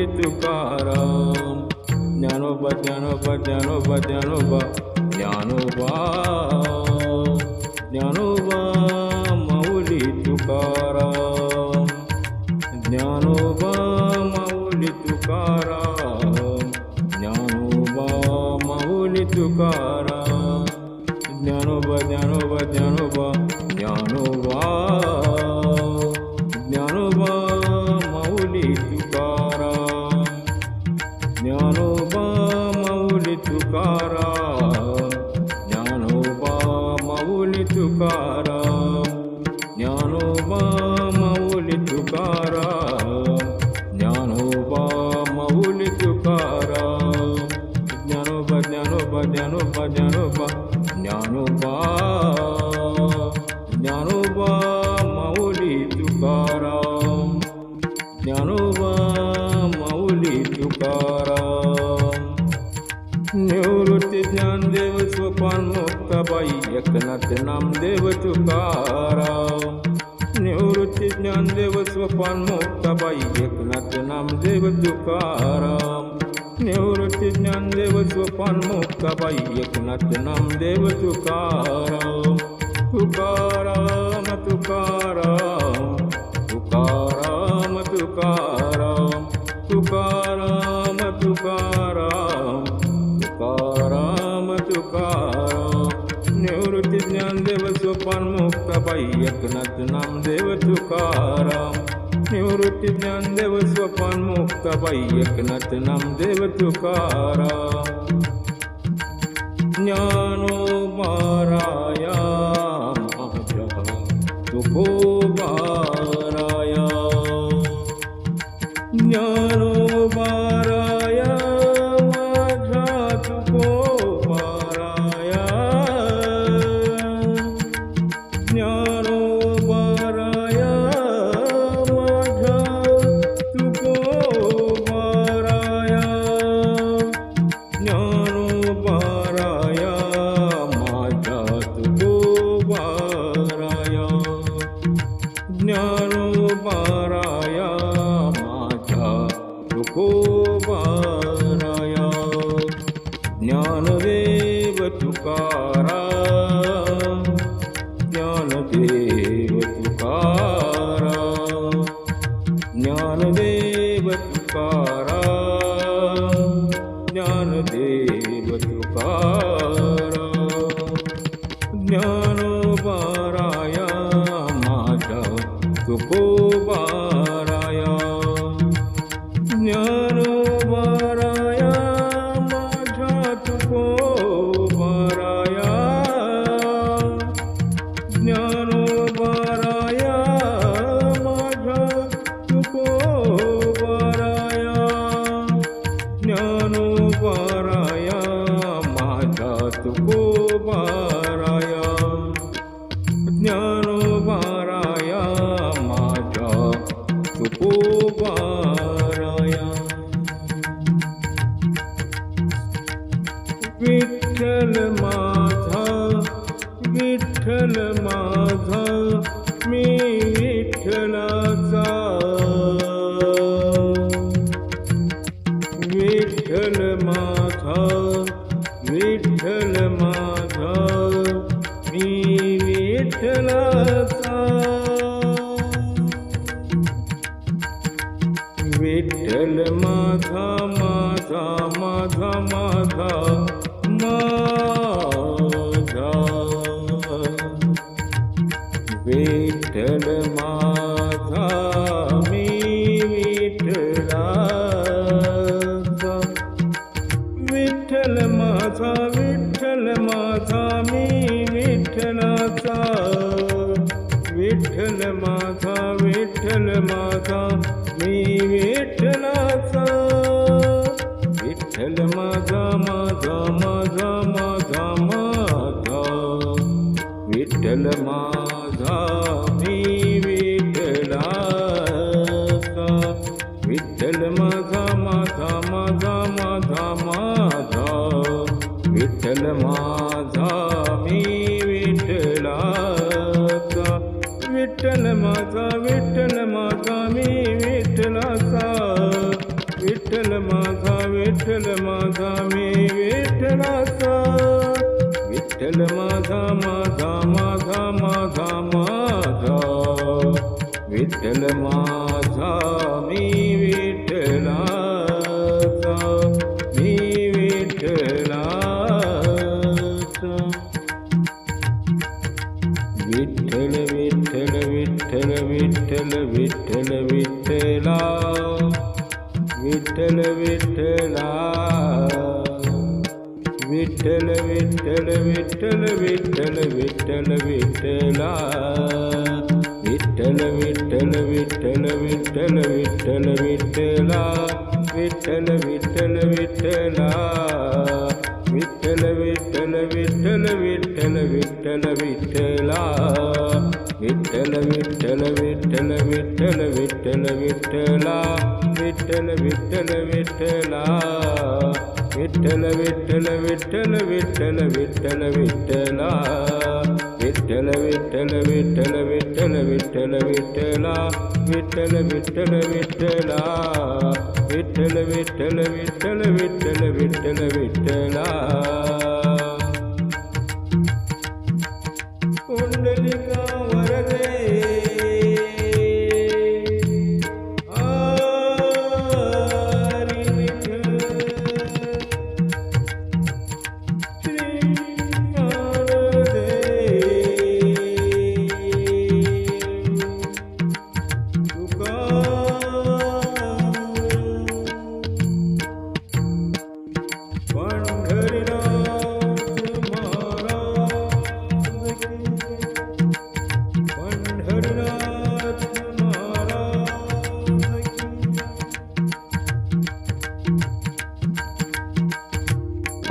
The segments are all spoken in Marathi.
तुकाराम. ज्ञानोबा ज्ञानोबा ज्ञानोबा ज्ञानोबा ज्ञानोबा ज्ञानोबा माऊली तुकाराम. ज्ञानोबा माऊली तुकाराम. ज्ञानोबा माऊली तुकाराम. ज्ञानोबा ज्ञानोबा ज्ञानोबा ज्ञानोबा ज्ञानोबा माऊली तुकाराम. ज्ञानोबा माऊली तुकाराम. ज्ञानोबा माऊली तुकाराम. ज्ञानोबा माऊली तुकाराम. ज्ञानोबा माऊली तुकाराम. ज्ञानोबा ज्ञानोबा ज्ञानोबा ज्ञानोबा ज्ञानोबा ज्ञानोबा माऊली तुकाराम. ज्ञानोबा माऊली तुकाराम. निवृत्ती ज्ञानदेव सोपान मुक्ताबाई एकनाथ नामदेव तुकाराम. निवृत्ती ज्ञानदेव सोपान मुक्ताबाई एकनाथ नामदेव तुकाराम. निवृत्ती ज्ञानदेव सोपान मुक्ताबाई एकनाथ नामदेव तुकाराम. तुकाराम तुकाराम तुकाराम तुकाराम तुकाराम तुकाराम तुकाराम तुकाराम. निवृत्ती ज्ञानदेव सोपान मुक्ताबाई एकनाथ नामदेव तुकाराम. निवृत्ती ज्ञानदेव सोपान मुक्ताबाई एकनाथ नामदेव तुकाराम. ज्ञानोबाराया माझ्या तुकोबाराया. ज्ञानोबाराया माझ्या तुकोबाराया. ज्ञानोबाराया माझ्या तुकोबाराया. ज्ञानोबाराया माझ्या तुकोबाराया. ज्ञानोबाराया माझ्या तुकोबाराया. ज्ञानदेव तुकाराम. ज्ञानदेव तुकाराम. ज्ञानदेव तुकाराम. ज्ञानदेव तुकाराम. ज्ञानोबाराया माझ्या तुकोबाराया. ज्ञानोबाराया माझ्या तुकोबाराया. ज्ञानोबाराया माझ्या तुकोबाराया. ज्ञानोबाराया माझ्या तुकोबाराया. ज्ञानोबाराया माझ्या तुकोबाराया. विठ्ठल माझा विठ्ठल माझा मी विठ्ठलाचा. विठ्ठल माझा विठ्ठल माझा मी विठ्ठलाचा. विठ्ठल माझा माझा माझा माझा माझा. विठ्ठल माझा मी विठ्ठलाचा. विठ्ठल माझा विठ्ठल माझा मी विठ्ठलाचा. विठ्ठल माझा विठ्ठल माझा मी विठ्ठलाचा. विठ्ठल माझा माझा माझा माझा माझा. विठ्ठल माझा मी विठ्ठलाचा. विठ्ठल माझा माझा माझा माझा माझा. विठ्ठल माझा मी विठ्ठलाचा. विठ्ठल माझा विठ्ठल माझा मी विठ्ठलाचा. माझा विठ्ठल माझा मी विठ्ठलाचा विठ्ठल माझा माझा माझा माझा माझा विठ्ठल माझा मी विठ्ठलाचा मी विठ्ठलाचा विठ्ठल विठ्ठल विठ्ठल विठ्ठल विठ्ठल विठ्ठला विठ्ठल विठ्ठला विठ्ठल विठ्ठल विठ्ठल विठ्ठल विठ्ठल विठ्ठला विठ्ठल विठ्ठल विठ्ठल विठ्ठल विठ्ठल विठ्ठला विठ्ठल विठ्ठल विठ्ठला विठ्ठल विठ्ठल विठ्ठल विठ्ठल विठ्ठल विठ्ठला विठ्ठल विठ्ठल विठ्ठल विठ्ठल विठ्ठल विठ्ठला विठ्ठल विठ्ठल विठ्ठला विठ्ठल विठ्ठल विठ्ठल विठ्ठल विठ्ठल विठ्ठला विठ्ठल विठ्ठल विठ्ठल विठ्ठल विठ्ठल विठ्ठला विठ्ठल विठ्ठल विठ्ठला विठ्ठल विठ्ठल विठ्ठल विठ्ठल विठ्ठल विठ्ठला कुंडलिका वरदे हरी विठ्ठल श्री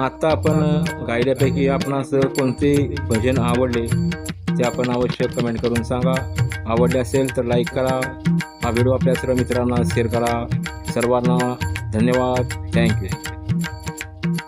आता आपण गायल्यापैकी आपणास कोणते भजन आवडले ते आपण अवश्य कमेंट करून सांगा. आवडले असेल तर लाईक करा. हा व्हिडिओ आपल्या सर्व मित्रांना शेअर करा. सर्वांना धन्यवाद. थँक्यू.